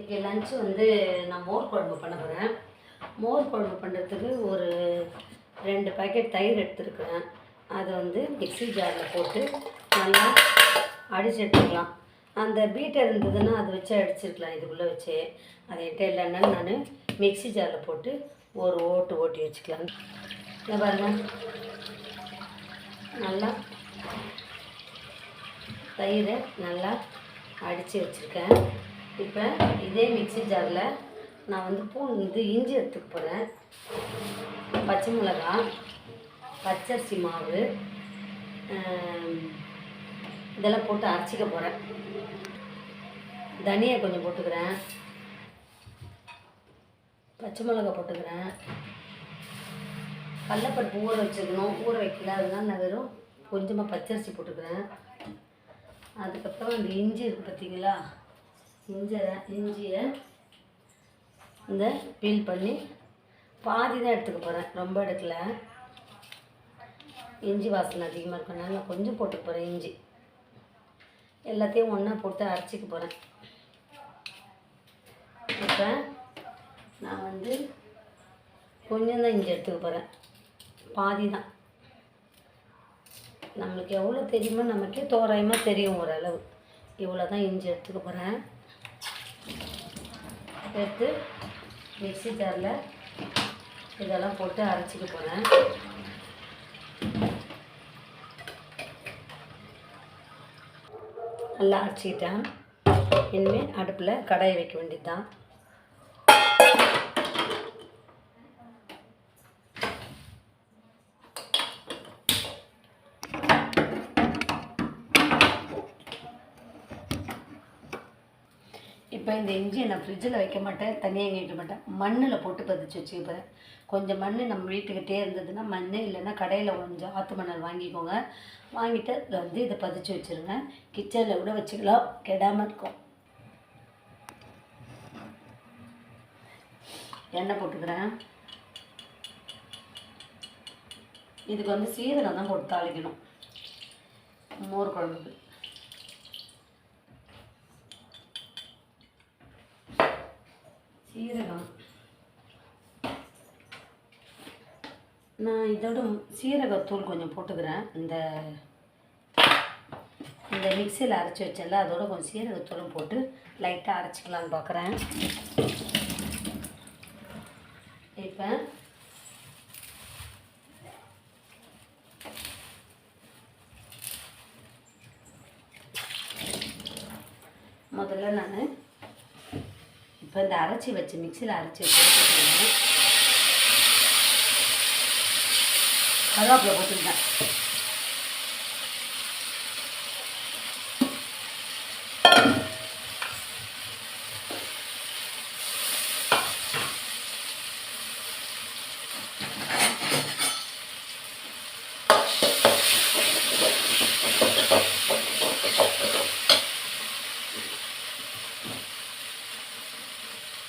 இன்றைக்கி லஞ்சு வந்து நான் மோர் குழம்பு பண்ண போகிறேன். மோர் குழம்பு பண்ணுறதுக்கு ஒரு 2 பாக்கெட் தயிர் எடுத்துருக்கிறேன். அதை வந்து மிக்ஸி ஜாரில் போட்டு நல்லா அடிச்சு எடுத்துக்கலாம். அந்த பீட்டர் இருந்ததுன்னா அதை வச்சு அடிச்சிருக்கலாம். இதுக்குள்ளே வச்சு அதை என்கிட்ட இல்லைன்னா நான் மிக்ஸி ஜாரில் போட்டு ஒரு ஓட்டி வச்சுக்கலாம். இதை பாருங்கள், நல்லா தயிரை நல்லா அடித்து வச்சுருக்கேன். இப்போ இதே மிக்ஸி ஜாரில் நான் வந்து இஞ்சி எடுத்துக்க போகிறேன். பச்சை மிளகாய், பச்சரிசி மாவு இதெல்லாம் போட்டு அரைச்சிக்க போகிறேன். தனியா கொஞ்சம் போட்டுக்கிறேன், பச்சை மிளகாய் போட்டுக்கிறேன். கடலைப்பருப்பு ஊற வச்சுக்கணும், ஊற வைக்கல, அதனால நான் வெறும் கொஞ்சமாக பச்சரிசி போட்டுக்கிறேன். அதுக்கப்புறம் இந்த இஞ்சி இருக்குது பார்த்தீங்களா, இஞ்சியை இந்த பீல் பண்ணி பாதி தான் எடுத்துக்க போகிறேன், ரொம்ப எடுக்கலை. இஞ்சி வாசனை அதிகமாக இருக்கனால நான் கொஞ்சம் போட்டுக்க போகிறேன். இஞ்சி எல்லாத்தையும் ஒன்றா போட்டு அரைச்சிக்க போகிறேன். இப்போ நான் வந்து கொஞ்சம் தான் இஞ்சி எடுத்துக்க போகிறேன், பாதி தான். நம்மளுக்கு எவ்வளோ தெரியுமோ நமக்கே தோராயமாக தெரியும் ஓரளவு. இவ்வளோ தான் இஞ்சி எடுத்துக்க போகிறேன். எடுத்து மிக்ஸி ஜாரில் இதெல்லாம் போட்டு அரைச்சிக்க போகிறேன். நல்லா அரைச்சிக்கிட்டேன். இனிமேல் அடுப்பில் கடாயை வைக்க வேண்டியது தான். இப்போ இந்த இஞ்சியை நான் ஃப்ரிட்ஜில் வைக்க மாட்டேன், தனியாக வைக்க மாட்டேன், மண்ணில் போட்டு பதிச்சு வச்சுக்க போகிறேன். கொஞ்சம் மண் நம்ம வீட்டுக்கிட்டே இருந்ததுன்னா மண், இல்லைன்னா கடையில் கொஞ்சம் ஆற்று மணல் வாங்கிக்கோங்க. வாங்கிட்டு அதில் வந்து இதை பதிச்சு வச்சுருங்க. கிச்சனில் கூட வச்சுக்கலாம், கெடாமல் இருக்கும். எண்ணெய் போட்டுக்கிறேன். இதுக்கு வந்து சீரகம் தான் போட்டு தாளிக்கணும் மோர் குழம்புக்கு. சீரகம் நான் இதோட சீரகத்தூள் கொஞ்சம் போட்டுக்கிறேன். இந்த மிக்சியில் அரைச்சி வச்சல அதோட கொஞ்சம் சீரகத்தூளும் போட்டு லைட்டாக அரைச்சிக்கலான்னு பார்க்குறேன். இப்போ முதல்ல நான் இந்த அரைச்சி வச்சு மிக்சியில் அரைச்சி வச்சு கருவேப்பிலை போட்டுருந்தேன்.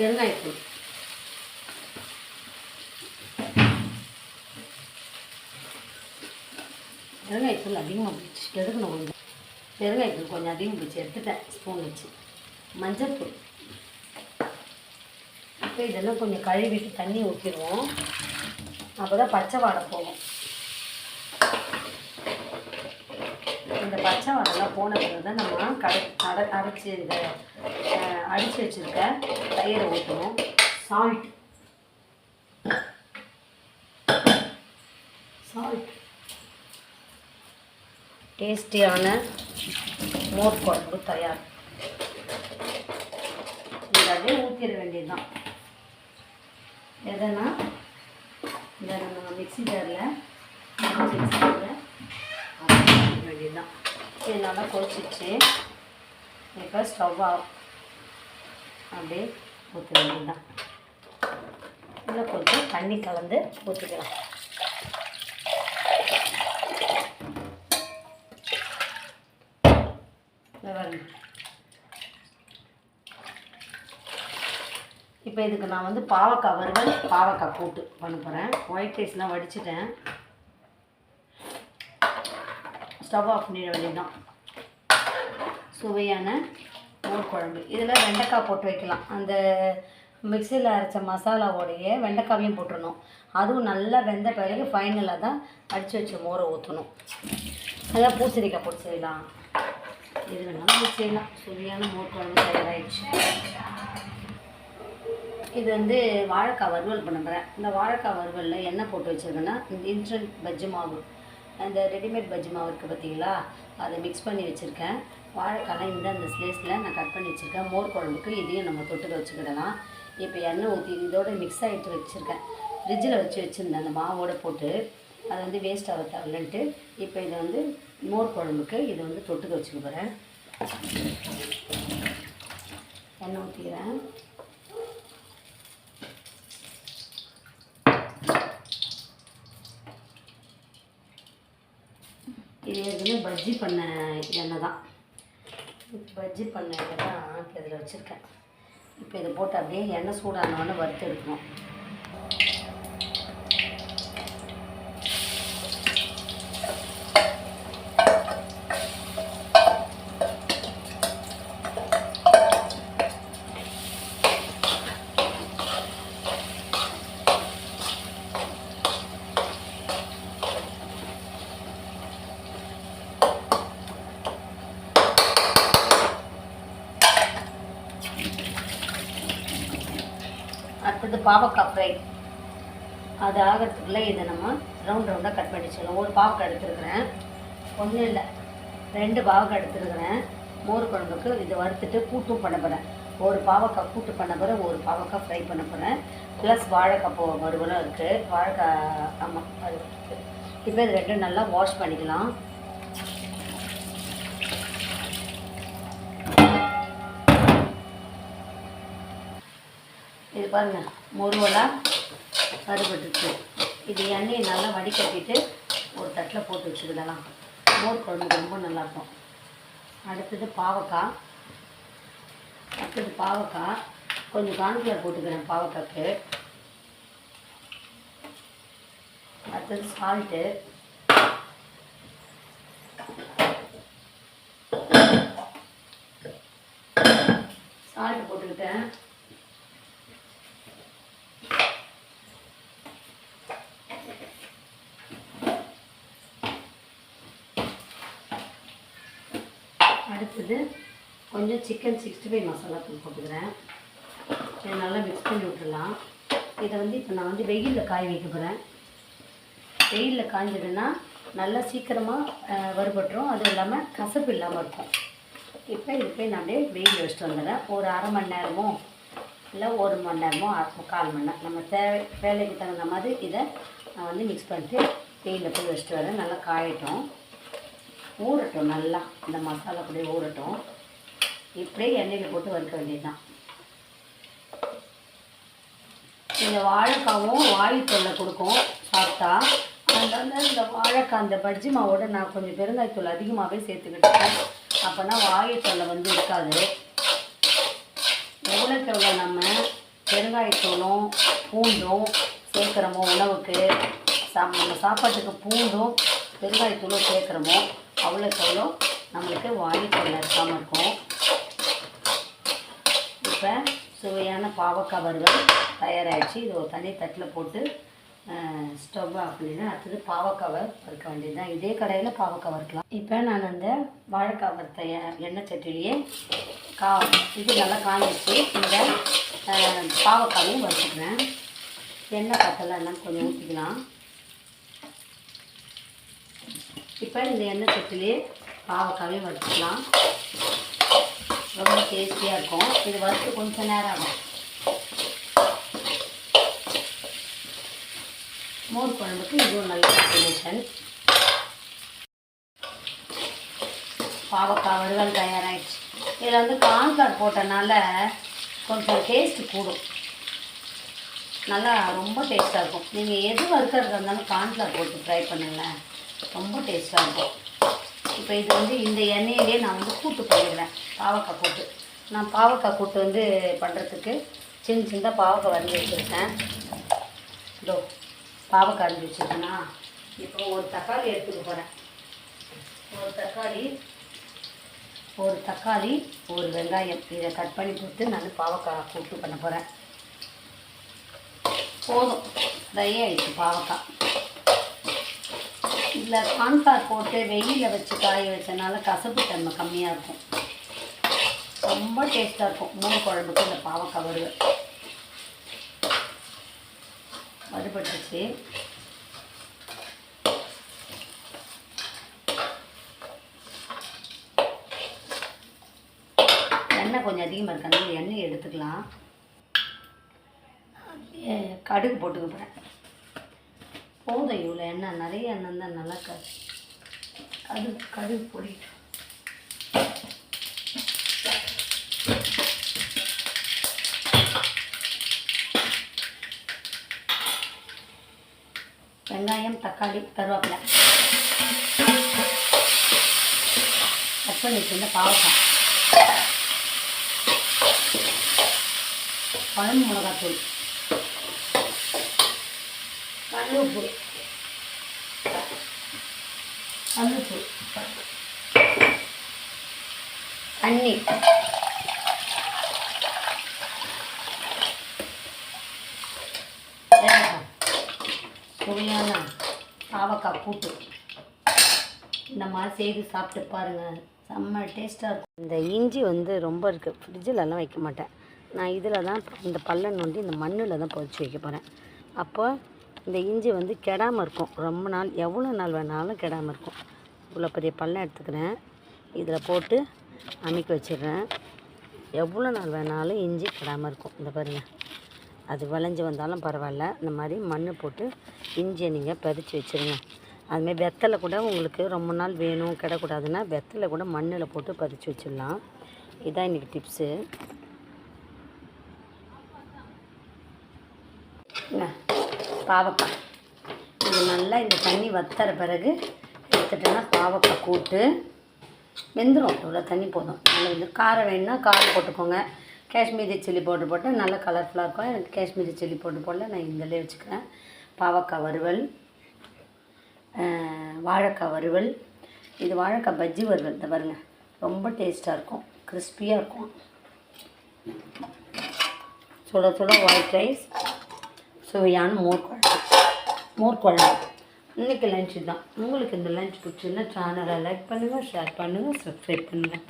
பெருங்காயத்தூள், பெருங்காயத்தூள் அதிகமாக பிடிச்சி எடுக்கணும். கொஞ்சம் பெருங்காயத்தூள் கொஞ்சம் அதிகம் பிடிச்சி எடுத்துட்டேன் ஸ்பூன் வச்சு. மஞ்சள்தூள். இப்போ இதெல்லாம் கொஞ்சம் கழுவிட்டு தண்ணி ஊற்றிடுவோம், அப்போ தான் பச்சை வாடை போகும். இந்த பச்சை வாடெல்லாம் போன பிறகு தான் நம்ம அரைச்சி இந்த அடித்து வச்சுருக்க தயிரை ஊற்றணும். சால்ட் டேஸ்டியான மோர் குழம்பு தயார். இதை ஊற்றிட வேண்டியதுதான். எதனா இந்த நம்ம மிக்ஸி ஜாரில் வேண்டியதுதான். இது நல்லா கொதிச்சிச்சு. இப்போ ஸ்டவ் ஆஃப் அப்படியே ஊற்ற வேண்டியதுதான். இதில் கொஞ்சம் தண்ணி கலந்து ஊற்றிக்கலாம். இப்போ இதுக்கு நான் வந்து பாவக்காய் வறுவல், பாவக்காய் கூட்டு பண்ண போகிறேன். ஒயிட் ரைஸ்லாம் வடிச்சிட்டேன். ஸ்டவ் ஆஃப் பண்ணிட வேண்டியதுதான். சுவையான மோர் குழம்பு. இதில் வெண்டைக்காய் போட்டு வைக்கலாம். அந்த மிக்சியில் அரைச்ச மசாலாவோடைய வெண்டைக்காவையும் போட்டுடணும். அதுவும் நல்லா வெந்த பிறகு ஃபைனலாக தான் அடித்து வச்ச மோரை ஊற்றணும். அதான் பூசணிக்காய் போட்டு செய்யலாம், இது வேணாலும் செய்யலாம். சுவையான மோர் குழம்பு தயாராகிடுச்சு. இது வந்து வாழைக்காய் வறுவல் பண்ண போகிறேன். இந்த வாழைக்காய் வறுவலில் எண்ணெய் போட்டு வச்சுருக்கேன்னா இந்த இன்ஸ்டன்ட் பஜ்ஜி மாவு, அந்த ரெடிமேட் பஜ்ஜி மாவு இருக்குது பார்த்தீங்களா, அதை மிக்ஸ் பண்ணி வச்சுருக்கேன். வாழைக்காய் இந்த ஸ்லேஸில் நான் கட் பண்ணி வச்சுருக்கேன். மோர் குழம்புக்கு இதையும் நம்ம தொட்டுக்க வச்சுக்கிடலாம். இப்போ எண்ணெய் ஊற்றி இதோட மிக்ஸ் ஆகிட்டு வச்சுருக்கேன். ஃப்ரிட்ஜில் வச்சுருந்தேன் அந்த மாவோடு போட்டு. அதை வந்து வேஸ்ட் ஆக தரலன்ட்டு இப்போ இதை வந்து மோர் குழம்புக்கு இதை வந்து தொட்டுக்க வச்சுக்க போகிறேன். எண்ணெய் ஊற்றிக்கிறேன். இது எதுவுமே பஜ்ஜி பண்ண எண்ணெய் தான், பஜ்ஜி பண்ண எண்ணெய் தான் இப்போ இதில் வச்சுருக்கேன். இப்போ இதை போட்டு அப்படியே எண்ணெய் சூடானோன்னு வறுத்து எடுக்கணும். அடுத்தது பாவக்காய் ஃப்ரை. அது ஆகிறதுக்குள்ளே இதை நம்ம ரவுண்டாக கட் பண்ணி வச்சுக்கலாம். ஒரு பாவக்காய் எடுத்துருக்குறேன், ஒன்றும் இல்லை 2 பாவக்காய் எடுத்துருக்குறேன். மோர் குழம்புக்கு இதை வறுத்துட்டு கூட்டும் பண்ண போகிறேன். ஒரு பாவக்காய் கூட்டு பண்ண போகிறேன், ஒரு பாவக்காய் ஃப்ரை பண்ண போகிறேன். ப்ளஸ் வாழைக்காய் வறுவலும் இருக்குது. வாழைக்காய் ஆமாம் அது இருக்குது. இப்போ இது 2 நல்லா வாஷ் பண்ணிக்கலாம். இது பாருங்கள் முருவலாக வறுபட்டுச்சு. இது எண்ணெயை நல்லா வடிகட்டிட்டு ஒரு தட்டில் போட்டு வச்சுக்கிடலாம். மோர் குழம்பு ரொம்ப நல்லாயிருக்கும். அடுத்தது பாவக்காய். கொஞ்சம் கார்ன்ஃப்ளவர் போட்டுக்கிறேன் பாவக்காய்க்கு. அடுத்தது சால்ட்டு, போட்டுக்கிட்டேன். அடுத்தது கொஞ்சம் சிக்கன் 65 மசாலா தூள் போட்டுக்கிறேன். இதை நல்லா மிக்ஸ் பண்ணி விட்டுடலாம். இதை வந்து இப்போ நான் வந்து வெயிலில் காய வைக்க போகிறேன். வெயிலில் காய்ஞ்சதுன்னா நல்லா சீக்கிரமாக வறுபட்டுரும், அதுவும் இல்லாமல் கசப்பு இல்லாமல் இருக்கும். இப்போ இது போய் நான் அப்படியே வெயிலில் வச்சுட்டு வந்துடுறேன். ஒரு அரை மணி நேரமோ இல்லை 1 மணி நேரமோ 1/4 மணி நேரம் நம்ம வேலைக்கு தகுந்த மாதிரி இதை நான் வந்து மிக்ஸ் பண்ணிட்டு வெயிலில் போய் வச்சுட்டு வரேன். நல்லா காயட்டும், ஊறட்டும், நல்லா இந்த மசாலா கூட ஊறட்டும். இப்படியே எண்ணெயில் போட்டு வறுக்க வேண்டியது தான். இந்த வாழைக்காவும் வாயு தொல்லை கொடுக்கும் சாப்பிட்டா. அதனால இந்த வாழைக்காய் அந்த பஜ்ஜி மாவோட நான் கொஞ்சம் பெருங்காயத்தூள் அதிகமாகவே சேர்த்துக்கிட்டேன். அப்போனா வாயு தொல்லை வந்து இருக்காது. எவ்வளோக்கு எவ்வளோ நம்ம பெருங்காயத்தூளும் பூண்டும் சேர்க்குறோமோ உணவுக்கு, நம்ம சாப்பாட்டுக்கு பூண்டும் பெருங்காயத்தூளும் சேர்க்குறோமோ அவ்வளோக்கு எவ்வளோ நம்மளுக்கு வாயு தொல்லை இருக்காமல் இருக்கும். இப்போ சுவையான பாவக்காய் வறுவல் தயாராகிடுச்சு. இது ஒரு தனி தட்டில் போட்டு ஸ்டவ் ஆஃப் பண்ணினா அடுத்தது பாவக்காவை வறுக்க வேண்டியது தான். இதே கடையில் பாவக்காய் வறுக்கலாம். இப்போ நான் அந்த வாழைக்காய் வறுத்த எண்ணெய் சட்டிலேயே இது நல்லா காஞ்சிச்சு. இந்த பாவக்காவையும் வறுத்துக்கிறேன். எண்ணெய் பத்தலை என்னன்னு கொஞ்சம் ஊற்றிக்கலாம். இப்போ இந்த எண்ணெய் சட்டிலேயே பாவக்காவையும் வறுத்துக்கலாம். ரொம்ப டேஸ்டியாக இருக்கும். இது வறுத்து கொஞ்சம் நேரம் ஆகும். மோர் குழம்புக்கு இதுவும் நல்ல காம்பினேஷன். பாவக்காய் வறுவல் தயாராகிடுச்சு. இதில் வந்து கார்ன்ஃப்ளவர் போட்டனால கொஞ்சம் டேஸ்ட்டு கூடும், நல்லா ரொம்ப டேஸ்ட்டாக இருக்கும். நீங்கள் எது வறுக்கிறதா இருந்தாலும் கார்ன்ஃப்ளவர் போட்டு ட்ரை பண்ணுங்களேன், ரொம்ப டேஸ்ட்டாக இருக்கும். இப்போ இது வந்து இந்த எண்ணெயிலே நான் வந்து கூட்டு பண்ணிடுறேன். பாவக்காய் கூட்டு, நான் பாவக்காய் கூட்டு வந்து பண்ணுறதுக்கு சின்னதாக பாவக்காய் வரைஞ்சி வச்சுருக்கேன். இதோ பாவக்காய் அரிஞ்சு வச்சுருக்கேன்னா இப்போ ஒரு தக்காளி எடுத்துக்க போகிறேன். ஒரு தக்காளி ஒரு தக்காளி, ஒரு வெங்காயம் இதை கட் பண்ணி போட்டு நான் பாவக்காய் கூட்டு பண்ண போகிறேன். போதும், ஃப்ரை ஆகிடுச்சு பாவக்காய். இதில் கான்ஃப்ளவர் போட்டு வெயிலில் வச்சு காய வச்சனால கசப்பு தன்மை கம்மியாக இருக்கும். ரொம்ப டேஸ்ட்டாக இருக்கும். மோர் குழம்புக்கு இந்த பாவக்காய் வறுபட்டுச்சு. எண்ணெய் கொஞ்சம் அதிகமாக இருக்காங்க, எண்ணெய் எடுத்துக்கலாம். கடுகு போட்டுக்க போகிறேன். போதும், இவ்வளோ எண்ணெய், நிறைய எண்ணெய் தான் நல்லா கடுகு பொடிட்டு வெங்காயம், தக்காளி, கருவேப்பிலை கட் பண்ணி வச்சுருந்த பாவக்காய், குழம்பு மிளகாத்தூள், கல்லுப்பு, தண்ணி, சுவையான பாவக்காய் கூட்டு. இந்த மாதிரி செய்து சாப்பிட்டு பாருங்கள், செம்ம டேஸ்ட்டாக இருக்கும். இந்த இஞ்சி வந்து ரொம்ப இருக்குது, ஃப்ரிட்ஜிலலாம் வைக்க மாட்டேன். நான் இதில் தான் இந்த பல்ல நோண்டி இந்த மண்ணில் தான் பொறிச்சு வைக்க போகிறேன். அப்போ இந்த இஞ்சி வந்து கெடாமல் இருக்கும், ரொம்ப நாள், எவ்வளோ நாள் வேணாலும் கெடாமல் இருக்கும். இவ்வளோ பெரிய பல்லம் எடுத்துக்கிறேன், இதில் போட்டு அமைக்க வச்சிடுறேன். எவ்வளோ நாள் வேணாலும் இஞ்சி கெடாமல் இருக்கும். இந்த பாருங்கள், அது விளைஞ்சி வந்தாலும் பரவாயில்ல, இந்த மாதிரி மண் போட்டு இஞ்சியை நீங்கள் பதிச்சு வச்சுருங்க. அதுமாதிரி வெத்தலை கூட உங்களுக்கு ரொம்ப நாள் வேணும், கிடக்கூடாதுன்னா வெத்தலை கூட மண்ணில் போட்டு பதிச்சு வச்சிடலாம். இதுதான் இன்றைக்கி டிப்ஸு. பாவக்காய் இது நல்லா இந்த தண்ணி வத்துற பிறகு எடுத்துட்டோன்னா பாவக்காய் கூட்டு வெந்துடும். இவ்வளோ தண்ணி போதும். நல்லா வந்து காரம் வேணுன்னா காரம் போட்டுக்கோங்க. காஷ்மீரி சில்லி போட்டு நல்லா கலர்ஃபுல்லாக இருக்கும். எனக்கு காஷ்மீரி சில்லி போடல, நான் இதிலே வச்சுக்கிறேன். பாவக்காய் வறுவல், வாழைக்காய் வறுவல், இது வாழைக்காய் பஜ்ஜி வறுவல். இந்த பாருங்க, ரொம்ப டேஸ்ட்டாக இருக்கும், கிறிஸ்பியாக இருக்கும். சுட சுட ஒயிட் ரைஸ், சுவையான மோர் குழம்பு. இன்றைக்கி லஞ்சு தான். உங்களுக்கு இந்த லஞ்ச் பிடிச்சிருந்தா சேனலை லைக் பண்ணுங்கள், ஷேர் பண்ணுங்கள், சப்ஸ்கிரைப் பண்ணுங்கள்.